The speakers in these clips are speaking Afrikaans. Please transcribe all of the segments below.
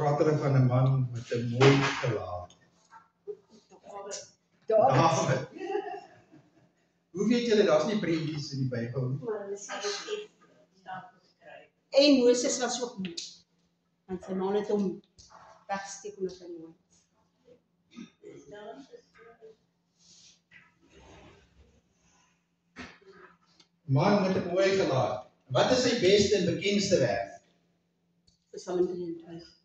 praat hulle van 'n man met 'n mooi gelaat. David. Hoe weet julle daar's nie prentjies in die Bybel nie? En Moses was ook mooi. Want sy man het hom wegsteek omdat hy mooi is. Man met 'n mooi gelaat. Wat is sy beste en bekendste werk? Psalm 23.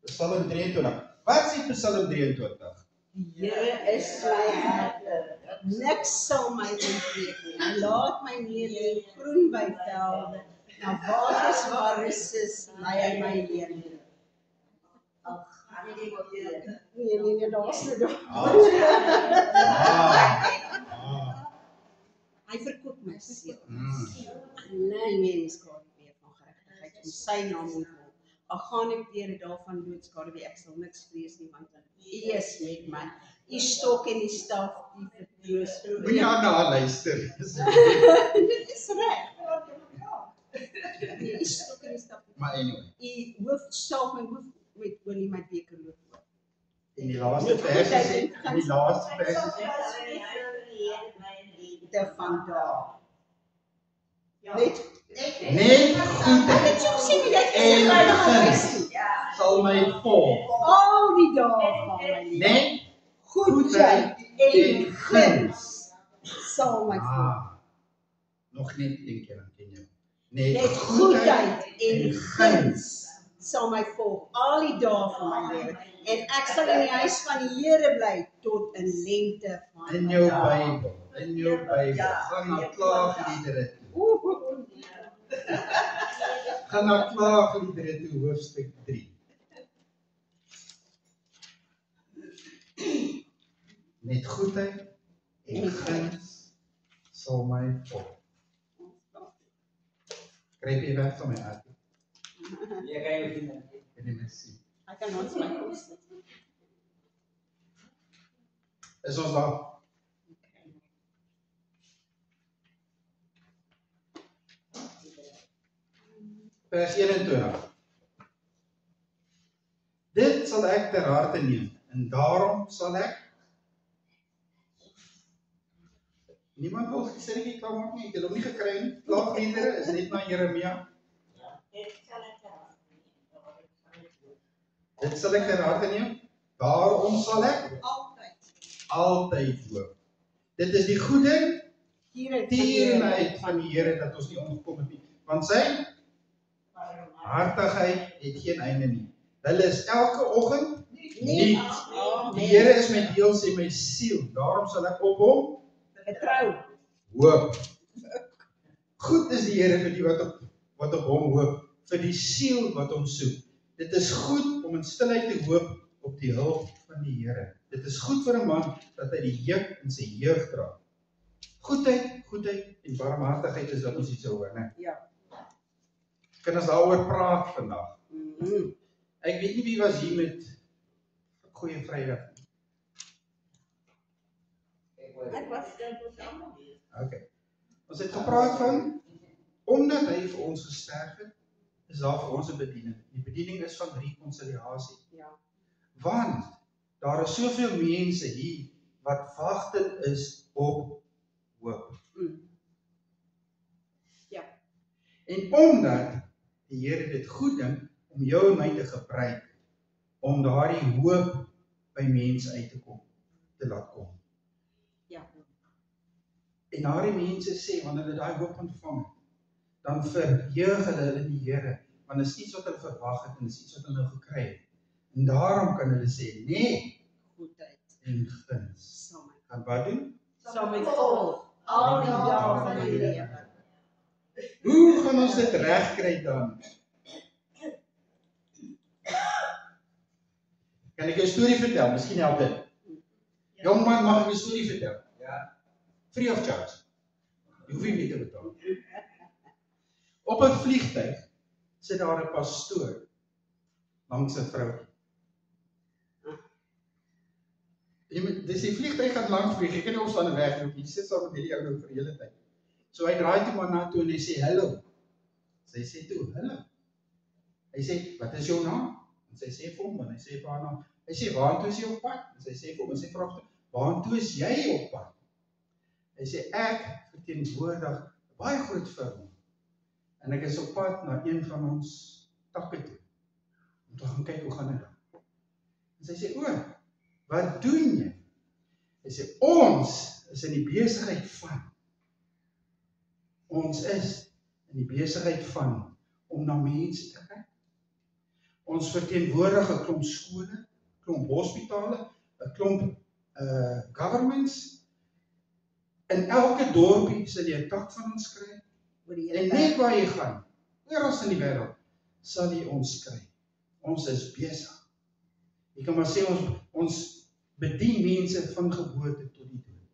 Psalm 23. Wat sê Psalm 23? Die Here is my herder. Niks sal my ontbreek nie. Hy laat my neer in groen by velde. Na waters waar rus is, lei hy my heen. Nee, daar's nie daar. Hy verkoop my siel. Nee, mens kan nie meer van geregtigheid in sy naam ontwil. Al gaan ek deur die dae van doodskade, ek sal niks vrees nie, want U is met my. U stok en die staf, U vertroos. Moenie aan haar luister. Dit is reg. U stok en die staf. Maar anyway. U hoof salf my hoof met olie my beker loop. In die laaste versie, De vandaag. Net goedheid sal my volg. Al die dae van my lewe. Net Goedheid en guns sal my volg. Nog net een keer, dan ken jy. Net goedheid en guns sal my volg al die dae van my lewe. En ek sal in die huis van die Here bly tot in lengte van in jou Bybel. In jou Bybel. Gaan na klaagliedere toe. Gaan na klaagliedere toe, hoofstuk 3. Met goedheid en guns sal my volg. Krijg je weg van my uit? Ja, kan je niet. Kan jy my sien? Ek kan ons my kom sit. Is ons daar? Vers 21. Dit sal ek ter harte neem, en daarom sal ek. Niemand wil gesê nie, klaar maak nie, ek het hom nie gekry nie. Klaagliedere is net na Jeremia. Dit sal ek ter harte neem, daarom sal ek altyd hoop. Dit is die goede tierenheid van die Here dat ons nie omgekom het nie. Want sy hartigheid het geen einde nie. Hulle is elke oggend nuut. Die Here is my deel, sê my siel. Daarom sal ek op hom vertrou. Hoop. Goed is die Here vir die wat op hom hoop, vir die siel wat hom soek. Dit is goed om in stilheid te hoop op die hulp van die Here. Dit is goed vir 'n man dat hy die juk in sy jeug dra. Goedheid en barmhartigheid is wat ons iets hoor, né? Ja. Kan ons daaroor praat vandag? Ek weet nie wie was hier met Goeie Vrydag. Ek was Okay. Ons het gepraat van, omdat hy vir ons gesterf het, is daar vir ons 'n bediening. Die bediening is van rekonsiliasie. Ja. Want daar is soveel mense hier wat wagtend is op hoop. Ja. En omdat die Here dit goed dink om jou en my te gebruik om daardie hoop by mense uit te laat kom. Ja. En daardie mense sê, wanneer hulle daai hoop ontvang het, dan verheug hulle in die Here, want is iets wat hulle verwag het en is iets wat hulle gekry het. En daarom kan hulle sê, nee, Goedheid en guns. sal my En wat doen? sal my volg al die dae van my lewe. Hoe gaan ons dit regkry dan? Kan ek jou 'n storie vertel? Miskien help dit. Jong man, mag ek 'n storie vertel? Ja. Free of charge. Jy hoef nie te betaal. Op 'n vliegtuig sit daar 'n pastoor langs 'n vroutjie. Dis die vliegtuig gaan lank vlieg, ek kan nie opstaan en wegloop nie, sit saam met hierdie ou nou vir die hele tyd. So hy draai toe maar na toe en hy sê, hallo. Sy sê toe, hallo. Hy sê, wat is jou naam? En sy sê vir hom, en hy sê vir haar, hy sê, waartoe is jy op pad? En sy sê vir hom, en sy vra, waartoe is jy op pad? Hy sê, ek verteenwoordig 'n baie groot firma, en ek is op pad na een van ons takke toe, om te gaan kyk hoe gaan dit dan. En sy sê, wat doen jy? Hy sê, ons is in die besigheid van, om na mense te kyk. Ons verteenwoordig 'n klomp skole, 'n klomp hospitale, 'n klomp governments. In elke dorpie sal jy 'n tak van ons kry. En net waar jy gaan, oral in die wêreld, sal jy ons kry. Ons is besig. Jy kan maar sê, ons bedien mense van geboorte tot die dood.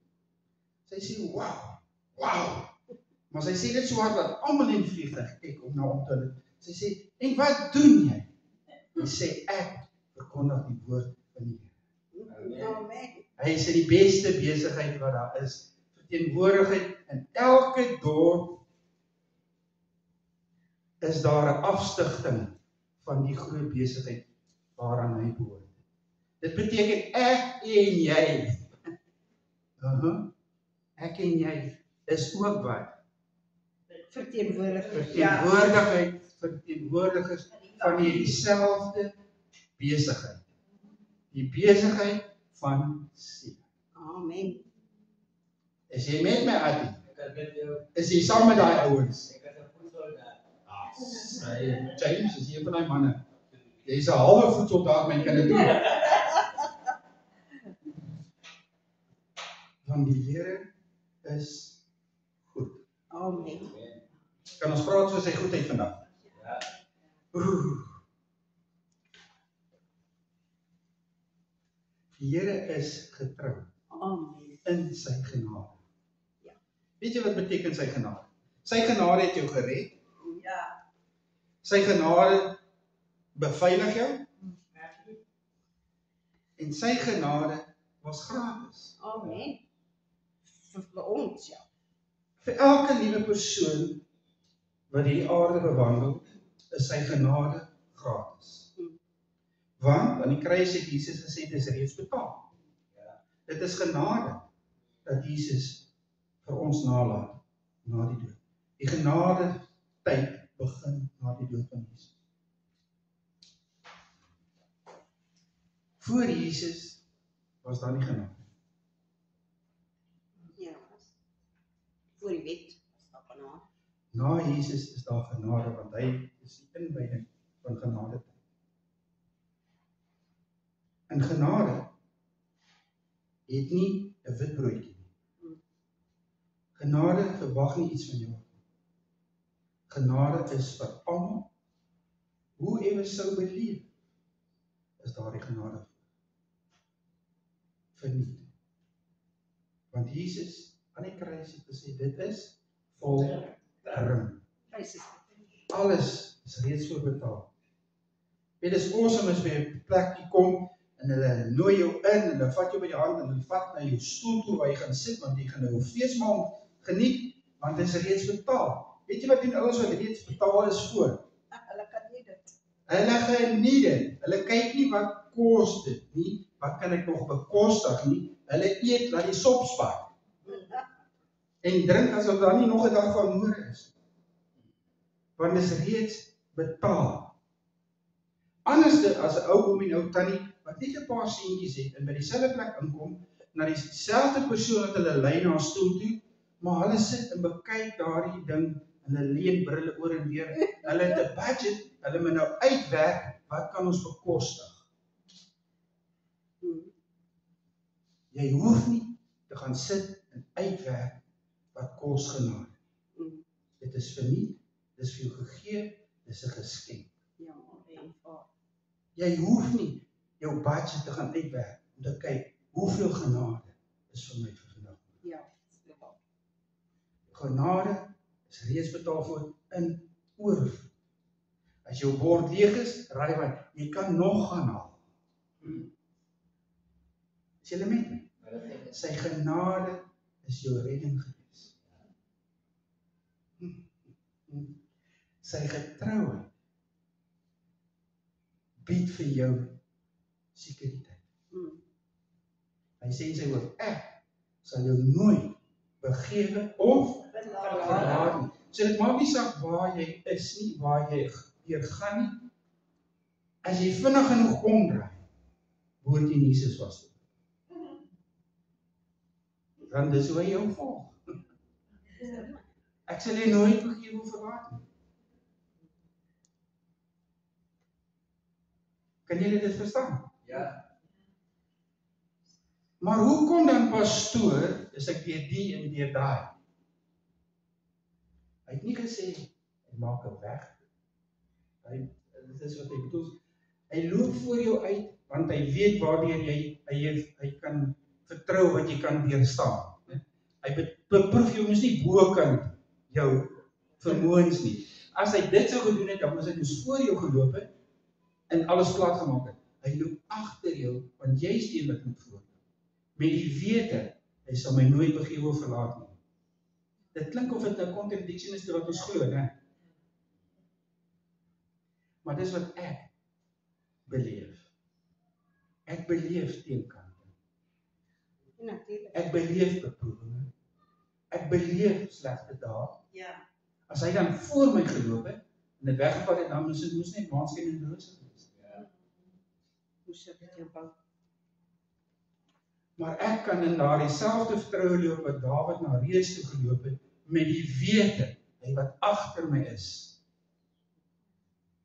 Sy sê, wow. Maar sy sê dit so hard dat almal in die vliegtuig kyk om na hom te hulle. Sy sê, en wat doen jy? Hy sê, ek verkondig die woord van die Here. Amen. Hy is in die beste besigheid wat daar is. Verteenwoordigheid in elke dorp is daar 'n afstigting van die groot besigheid waaraan hy behoort. Dit beteken ek en jy. Ek en jy is ook wat? Verteenwoordigers van dieselfde besigheid. Die besigheid van seën. Amen. Is jy met my, Adi? Ek het met jou, Is jy saam met daai ouens? ek het 'n voedsoldaat. James, is een van die manne. Jy is 'n halwe voedsoldaat, my kan dit doen. Want die Here is goed. Amen. Kan ons praat oor sy goedheid vandag? Ja. Die Here is getrou Amen. in sy genade. Ja. Weet jy wat beteken sy genade? Sy genade het jou gered. Ja. Sy genade beveilig jou. En sy genade was gratis. Amen. Vir ons, ja. Vir elke liewe persoon wat hierdie aarde bewandel, is sy genade gratis. Want aan die kruis het Jesus gesê, dit is reeds betaal. Dit is genade dat Jesus vir ons nalaat na die dood. Die genade tyd begin na die dood van Jesus. Voor Jesus was daar nie genade. Ja. Voor die wet was daar genade. Na Jesus is daar genade, want hy is die inwyding van genade. En genade het nie 'n wit broodjie nie. Genade verwag nie iets van jou. Genade is vir almal. Hoe ewe sou beleef, is daar die genade verniet. Want Jesus aan die kruis het gesê, dit is volbring. Alles is reeds voorbetaal. Dit is awesome as by 'n plekkie kom, en hulle nooi jou in, en hulle vat jou by die hand, en hulle vat na jou stoel toe, waar jy gaan sit, want jy gaan nou 'n feesmaal geniet, want dit is reeds betaal. Weet jy wat doen ouens wat reeds betaal is voor? Hulle kan nie dit. Hulle geniet dit. Hulle kyk nie wat kos dit nie, wat kan ek nog bekostig nie. Hulle eet, laat die sop spat. En drink asof daar nie nog 'n dag van môre is. Want dit is reeds betaal. Anders as 'n ou oom en ou tannie, wat net 'n paar seentjies het, en by dieselfde plek inkom, na dieselfde persoon wat hulle lei na 'n stoel toe, maar hulle sit en bekyk daardie ding, en hulle leen brille oor en weer, hulle het 'n budget, hulle moet nou uitwerk, wat kan ons bekostig? Jy hoef nie te gaan sit en uitwerk, wat kos genade. Dit is verniet, dit is vir jou gegee, dit is 'n geskenk. Ja, en Jy hoef nie jou budget te gaan uitwerk, om te kyk, hoeveel genade is vir my vir vandag. ja. Genade is reeds betaal voor in oorvloed. As jou bord leeg is, raai wat, jy kan nog gaan haal. Is julle met my? Sy genade is jou redding gewees. Sy getrouheid bied vir jou sekuriteit. Hy sê in sy woord, ek sal jou nooit begewe of verlaat nie. So dit maak nie saak waar jy is nie, waar jy deur gaan nie. As jy vinnig genoeg omdraai, behoort jy Jesus vas te hou. Want dis hoe hy jou volg. Ek sal jy nooit begewe of verlaat nie. Kan julle dit verstaan? Ja. Maar hoekom dan pastoor, is ek deur die en deur daai? Hy het nie gesê, hy maak 'n weg. Dit is wat hy bedoel. Hy loop voor jou uit, want hy weet waardeur hy kan vertrou wat jy kan deurstaan. Hy beproef jou mos nie bokant jou vermoëns nie. As hy dit sou gedoen het, dan moes hy dus voor jou geloop het, en alles plat gemaak het. Hy loop agter jou, want jy is die wat moet voorloop. Met die wete, hy sal my nooit begewe of verlaat nie. Dit klink of dit 'n contradiction is te wat ons glo, né? Maar dis wat ek beleef. Ek beleef teenkante. Ek beleef beproewinge. Ek beleef slegte dae. Ja. As hy dan voor my geloop het, en dit weggevat het, dan moes net maanskyn en rose wees. Moes ek dit jou bou. Maar ek kan in daardie selfde vertroue loop wat Dawid na reus toe geloop het, met die wete, hy wat agter my is.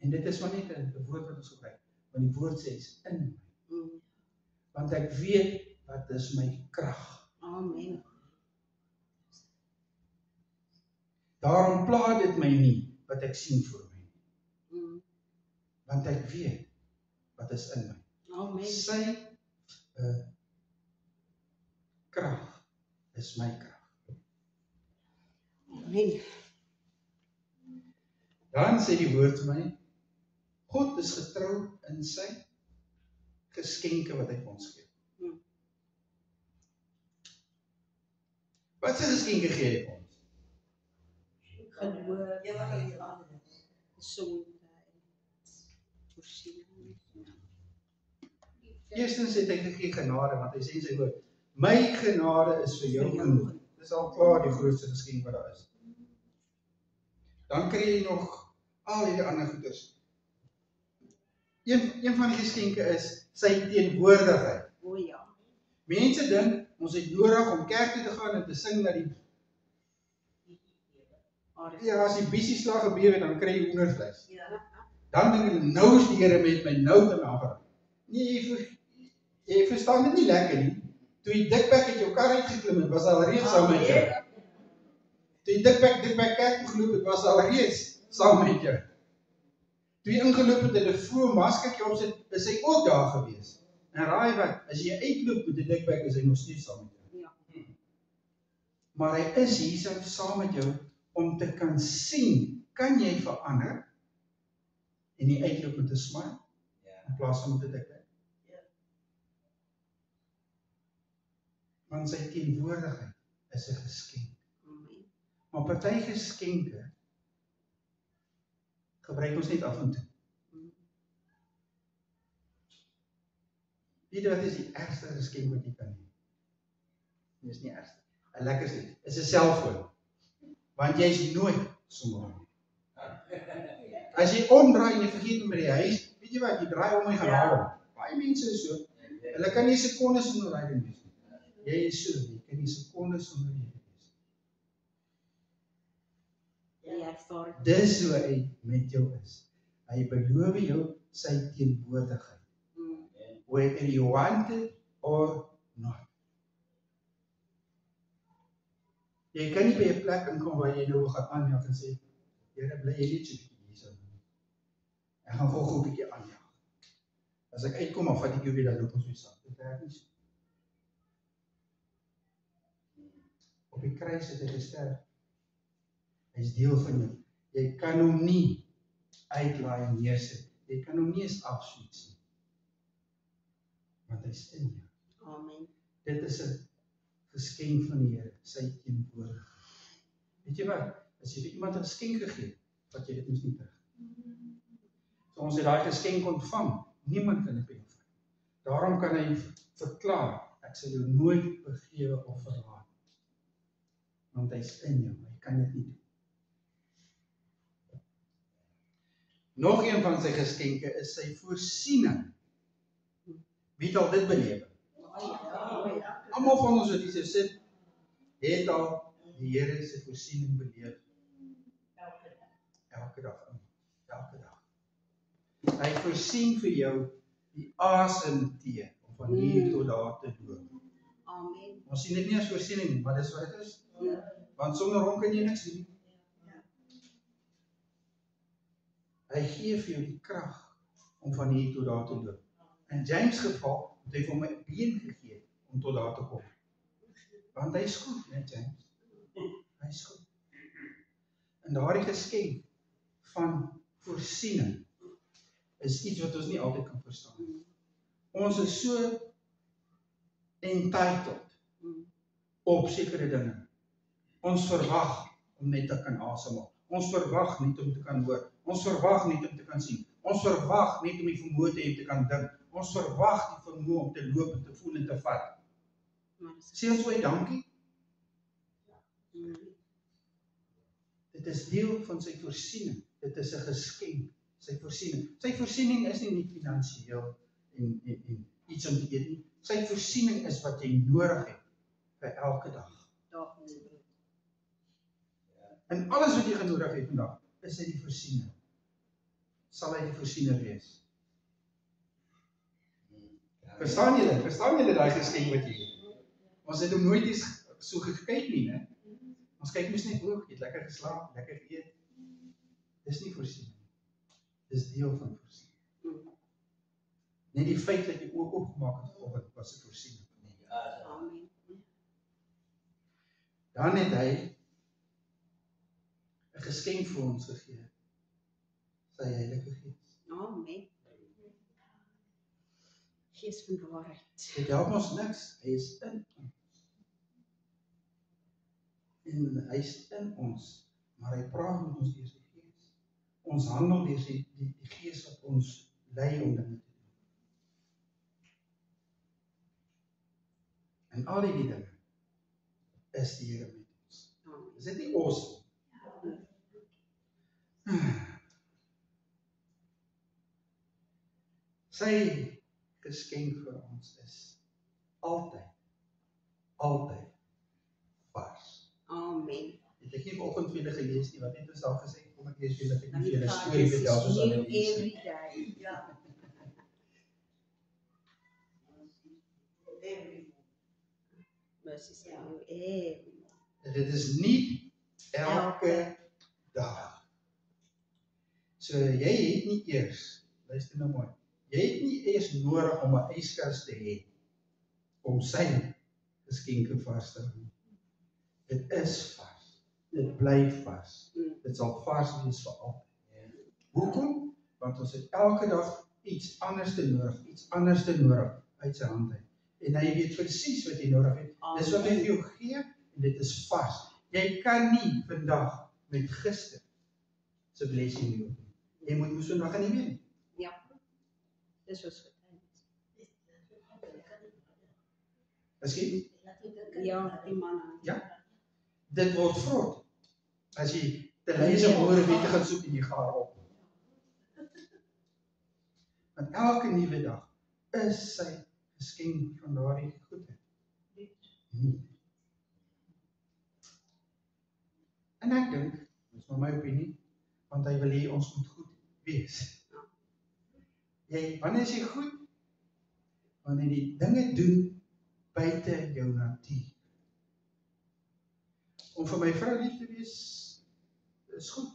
En dit is maar net 'n woord wat ons gebruik, want die woord sê is in my. Want ek weet wat is my krag. Amen. Daarom pla dit my nie wat ek sien voor my. Want ek weet wat is in my. Amen. Sy krag is my krag. Amen. Dan sê die woord vir my, God is getrou in sy geskenke wat hy vir ons gee. Wat sy geskenke gee hy vir ons? Geloof, gesondheid, voorsiening. Eerstens het hy gegee genade, want hy sê in sy woord, my genade is vir jou genoeg. Dis al klaar die grootste geskenk wat daar is. Dan kry jy nog al hierdie ander goeders. Een van die geskenke is sy teenwoordigheid. O ja. Mense dink, ons het nodig om kerk toe te gaan en te sing na die as die biesie-slag gebeur het, dan kry jy hoendervleis. Dan dink hulle, nou is die Here met my nou te nagerig. Nee, jy verstaan dit nie lekker nie. Toe die dikbek uit jou kar uitgeklim het, was al reeds saam met jou. Toe die dikbek kerk toe geloop het, was al reeds saam met jou. Toe jy ingeloop het en 'n vroeë maskertjie opsit, is hy ook daar gewees. En raai wat, as jy uitloop met die dikbek, is hy nog steeds saam met jou. Ja. Maar hy is hier saam met jou, om te kan sien, kan jy verander, en jy uitloop met 'n smile, in plaas van met 'n dikbek. Want sy teenwoordigheid is 'n geskenk. Maar party geskenke gebruik ons net af en toe. Weet jy wat is die ergste geskenk wat jy kan hê? Dit is nie ergste. 'n lekkerste is 'n selfoon. Want jy is nooit sommer nie. As jy omdraai en jy vergeet om by die huis, weet jy wat, jy draai om en gaan haal hom. Baie mense is so. Hulle kan nie sekondes sonder ryding wees nie. Jy is so, jy kan nie sekondes sonder ryding wees. Jy ervaar. Dis hoe hy met jou is. Hy beloof jou sy teenwoordigheid. Whether you want it or not. Jy kan nie by 'n plek inkom waar jy nou gaan aanjaag en sê, Here, bly jy net so bietjie hier so. Ek gaan gou 'n bietjie aanjaag. As ek uitkom, dan vat ek jou weer, dan loop ons weer saam. Dit werk nie so. Op die kruis het hy gesterf. Hy is deel van jou. Jy kan hom nie uitlaai en neersit. Jy kan hom nie eens afsweet nie. Want hy is in jou. Amen. Dit is 'n geskenk van die Here, sy teenwoordigheid. Weet jy wat? As jy vir iemand 'n geskenk gegee, vat jy dit mos nie terug. So ons het daai geskenk ontvang, Niemand kan dit by jou vat. Daarom kan hy verklaar, ek sal jou nooit begewe of verlaat. Want hy is in jou, hy kan dit nie doen. Nog een van sy geskenke is sy voorsiening. Wie het al dit beleef? Almal van ons wat hier sit, het al die Here se voorsiening beleef. Elke dag. Elke dag. Hy voorsien vir jou die asemteug om van hier tot daar te loop. Amen. Ons sien dit nie as voorsiening, maar dis wat dit is. Want sonder hom kan jy niks doen. Hy gee vir jou die krag om van hier tot daar te loop. In James geval het hy vir hom 'n been gegee om tot daar te kom. Want hy is goed, net James. Hy is goed. En daardie geskenk van voorsiening is iets wat ons nie altyd kan verstaan. Ons is so entitled op sekere dinge. Ons verwag om net te kan asemhaal. Ons verwag net om te kan hoor. Ons verwag net om te kan sien. Ons verwag net om die vermoë te hê om te kan dink. Ons verwag die vermoë om te loop en te voel en te vat. Sê ons ooit dankie? Dit is deel van sy voorsiening. Dit is 'n geskenk. Sy voorsiening. Sy voorsiening is nie net finansiëel en iets om te eet nie. Sy voorsiening is wat jy nodig het vir elke dag. En alles wat jy genodig het vandag, is hy die voorsiener. Sal hy die voorsiener wees? Verstaan julle daai geskenk wat jy het? Ons het hom nooit eens so gekyk nie, né? Ons kyk mos net oog, jy het lekker geslaap, lekker geëet. Dis nie voorsiening. Dis deel van voorsiening. Net die feit dat jy oog opgemaak het vanoggend was 'n voorsiening. Amen. Dan het hy 'n geskenk vir ons gegee. Sy Heilige Gees. Amen. Gees van waarheid. Dit help ons niks. Hy is in ons. En hy is in ons, maar hy praat met ons deur sy Gees. Ons handel deur die Gees wat ons lei om dinge te doen. En al die dinge is die Here met ons. Is dit nie awesome? Sy geskenk vir ons is altyd vars. Amen. Het ek nie vanoggend vir julle gelees nie, wat het ons al gesê? Kom ek lees vir julle, dat ek nie vir julle storie vertel soos aan die lees. Every day. Ja. Mercies to you every day. Dit is nie elke dag. So jy het nie eers, luister nou mooi, jy het nie eers nodig om 'n yskas te hê om sy geskenke vas te hou. Dit is vars. Dit bly vars. Dit sal vars wees vir altyd. Hoekom? Want ons het elke dag iets anders te nodig uit sy hand uit. En hy weet presies wat jy nodig het. Dis wat hy vir jou gee en dit is vars. Jy kan nie vandag met gister se blessing loop nie. Jy moet mos vandag nie weet. Ja. Dis was getuienis. Miskien Ja, die manne. ja. Dit word vrot. As jy te lees om hoor wie te gaan soek en jy gaar op. Want elke nuwe dag is sy geskenk van daardie goedheid. Nie. En ek dink, dit is maar my opinie, want hy wil hê ons moet goed wees. Wanneer is jy goed? Wanneer jy dinge doen buite jou natuur. Om vir my vrou lief te wees, is goed.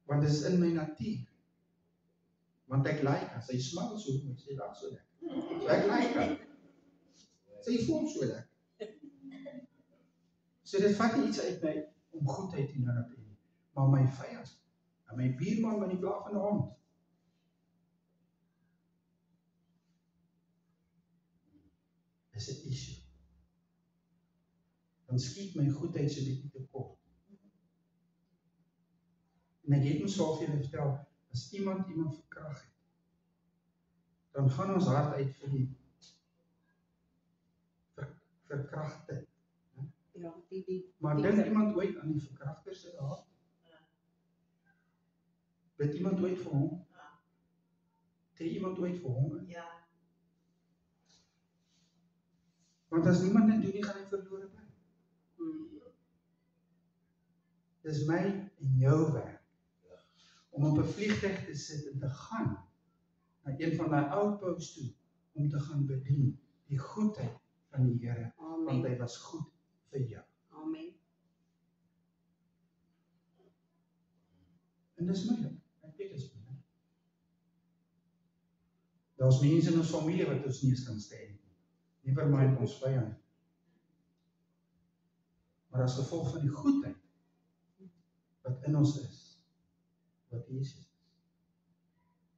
Want dit is in my natuur. Want ek like haar, sy smil so mooi, sy lag so lekker. So ek like haar. Sy voel so lekker. So dit vat nie iets uit my om goedheid teenoor haar te hê, maar my vyand, en my buurman met die blaaf van die hond. Is 'n issue. Dan skiet my goedheid so bietjie te kort. En ek het myself vir julle vertel, as iemand verkrag het, dan gaan ons hart uit vir die verkragte. Ja, die Maar dink iemand ooit aan die verkragter se hart? Bid iemand ooit vir hom? Tree iemand ooit vir hom in? Ja. Want as niemand dit doen nie, gaan hy verlore bly. Dis my en jou werk om op 'n vliegtuig te sit en te gaan na een van daai outposts toe om te gaan bedien die goedheid van die Here, want hy was goed vir jou. Amen. En dis moeilik. Ek weet dit is moeilik. Daar's mense in ons familie wat ons nie eens kan stem nie. Never mind ons vyand. Maar as gevolg van die goedheid wat in ons is, wat Jesus is,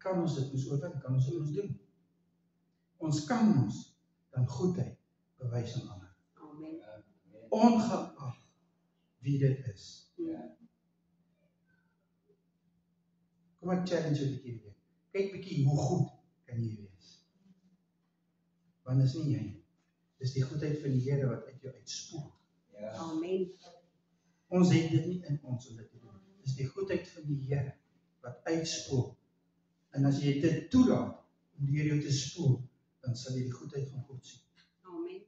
kan ons dit ons oorwin, kan ons dit ons doen. Ons kan ons dan goedheid bewys aan ander. Amen. Ongeag wie dit is. Kom ek challenge jou 'n bietjie weer. Kyk bietjie hoe goed kan jy wees. Want dis nie jy. Dis die goedheid van die Here wat uit jou uitspoel. Amen. Ons het dit nie in ons om dit te doen. Dis die goedheid van die Here wat uitspoel. En as jy dit toelaat om deur jou te spoel, dan sal jy die goedheid van God sien. Amen.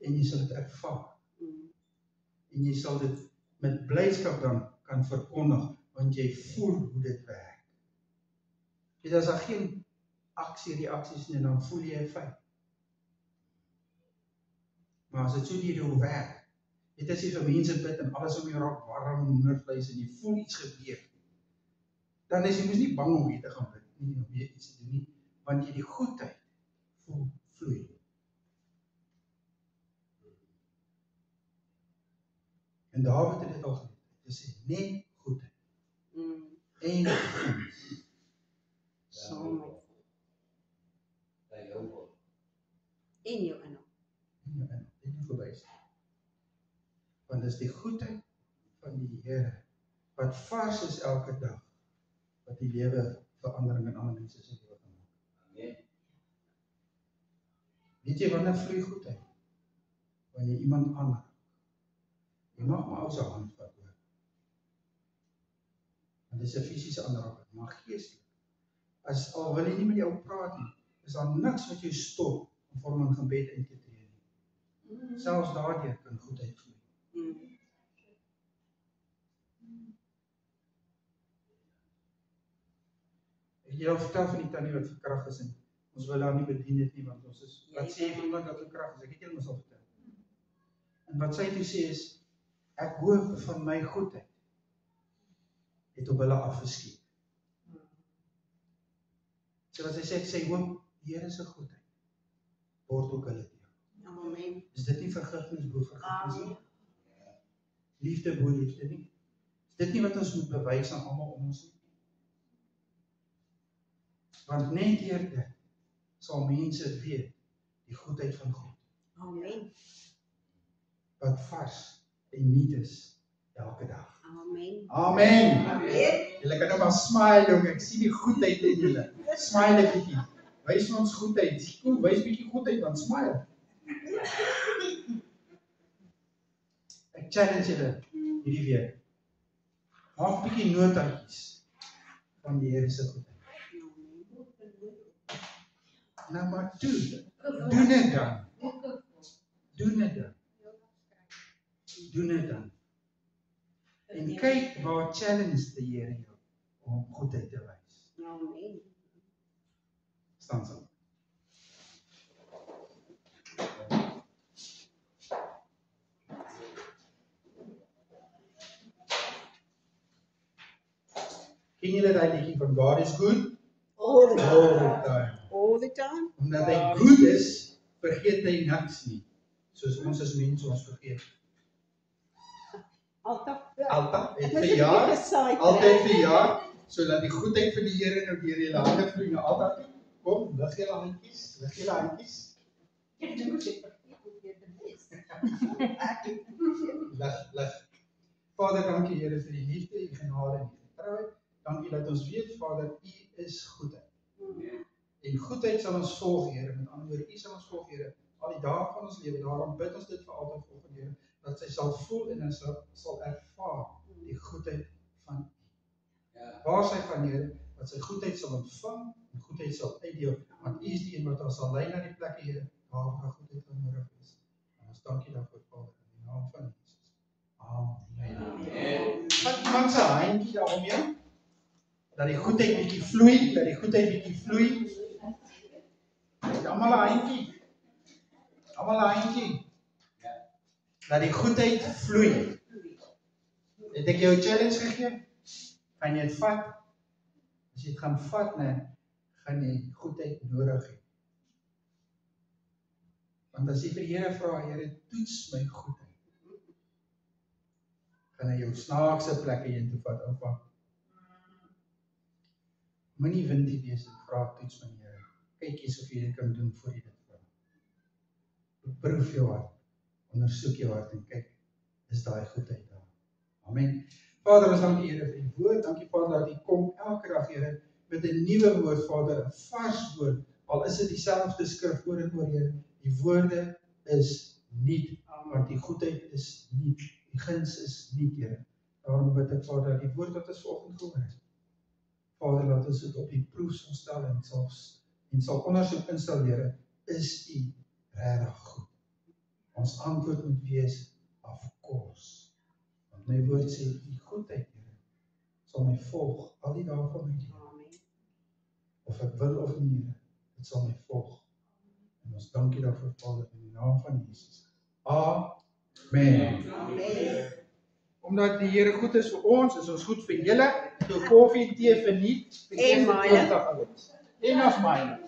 En jy sal dit ervaar. En jy sal dit met blydskap dan kan verkondig, want jy voel hoe dit werk. Jy as daar geen reaksies nie, dan voel jy fyn. Maar as dit so deur jou werk, weet as jy vir mense bid en alles om jou raak warm en hoendervleis en jy voel iets gebeur, dan is jy mos nie bang om weer te gaan bid nie, om weer iets te doen nie, want jy die goedheid voel vloei. En Dawid het dit al geleer. Hy sê net goedheid. En guns. Saam met By jou wil. en jou inhou. En nie verby is. Want dis die goedheid van die Here wat vars is elke dag, wat die lewe verandering in ander mense se lewe kan maak. Amen. Weet jy wanneer vloei goedheid? Wanneer jy iemand aanraak. Jy mag maar ou se hand vat hoor. Want dis 'n fisiese aanraking, maar geestelik. As al wil jy nie met jou praat nie, is daar niks wat jou stop om vir hom in gebed in te tree nie. Selfs daardeur kan goedheid vloei. Ek jy al vertel van die tannie wat verkragt is en ons wil haar nie bedien het nie, want ons is, wat sê vir iemand wat verkragt is, ek het julle mos al vertel. En wat sy toe sê is, ek hoop van my goedheid het op hulle afgeskiet. So wat sy sê, sy hoop die Here se goedheid word ook hulle deel. Amen. Is dit nie vergifnis bo vergifnis nie? Liefde bo liefde nie? Is dit nie wat ons moet bewys aan almal om ons nie? Want net deur dit sal mense weet die goedheid van God. Amen. Wat vars en nuut is elke dag. Amen. Amen. Amen. Julle kan nou maar smile, jong. Ek sien die goedheid in julle. Smile 'n bietjie. Wys vir ons goedheid. Kom, wys bietjie goedheid dan smile. Ek challenge julle hierdie week. Maak bietjie notaatjies van die Here se goedheid. Nou maar doen dit dan. Doen dit dan. Doen dit dan. En kyk waar challenge die Here jou om goedheid te wys. Amen. Staan saam. Ken julle daai liedjie van God is good? All the All the time. time. All the time. Omdat hy goed is, vergeet hy niks nie. Soos ons as mense ons vergeet. Altyd verjaar, verjaar, sodat die goedheid van die Here nou deur julle hande vloei na altyd. Kom, lig julle handjies, lig julle handjies. Lig. Vader, dankie Here vir die liefde, die genade en die getrouheid. Dankie dat ons weet, Vader, U is goedheid. En goedheid sal ons volg, Here. Met ander woorde, U sal ons volg, Here, al die dae van ons lewe. Daarom bid ons dit vir altyd volgens, Here, dat sy sal voel en ons sal ervaar die goedheid van U. Waar sy gaan, Here, dat sy goedheid sal ontvang en goedheid sal uitdeel, want U is die een wat ons sal lei na die plekke, Here, waar goedheid van nodig is. En ons dankie daarvoor, Vader, in die naam van Jesus. Amen. Vat iemand sy handjie daaromheen, dat die goedheid bietjie vloei, dat die goedheid bietjie vloei. Almal 'n handjie. Almal 'n handjie. Dat die goedheid vloei. Het ek jou 'n challenge gegee? Gaan jy dit vat? As jy dit gaan vat, gaan jy goedheid nodig hê. Want as jy vir die Here vra, Here, toets my goedheid, gaan hy jou snaakse plekke heen toe vat, oupa. Moenie windie wees en vra, toets my Here. Kyk eens of jy dit kan doen voor jy dit vra. Beproef jou hart, ondersoek jou hart en kyk, is daai goedheid daar. Amen. Vader, ons dankie Here vir die woord. Dankie Vader dat U kom elke dag, Here, met 'n nuwe woord, Vader, 'n vars woord. Al is dit dieselfde skrif oor en oor, Here. Die woorde is nuut, want die goedheid is nuut. Die guns is nuut, Here. Daarom bid ek, Vader, dat die woord wat ons vanoggend gehoor het, Vader, laat ons dit op die proef sal stel en sal ondersoek instel, Here, is U regtig goed. Ons antwoord moet wees, of course. Want my woord sê, die goedheid, Here, sal my volg, al die dae van my lewe. Of ek wil of nie, Here, dit sal my volg. En ons dankie daarvoor, Vader, in die naam van Jesus. Amen. Amen. Omdat die Here goed is vir ons goed vir julle. So koffie, tee vir nie. En myne. En as myne.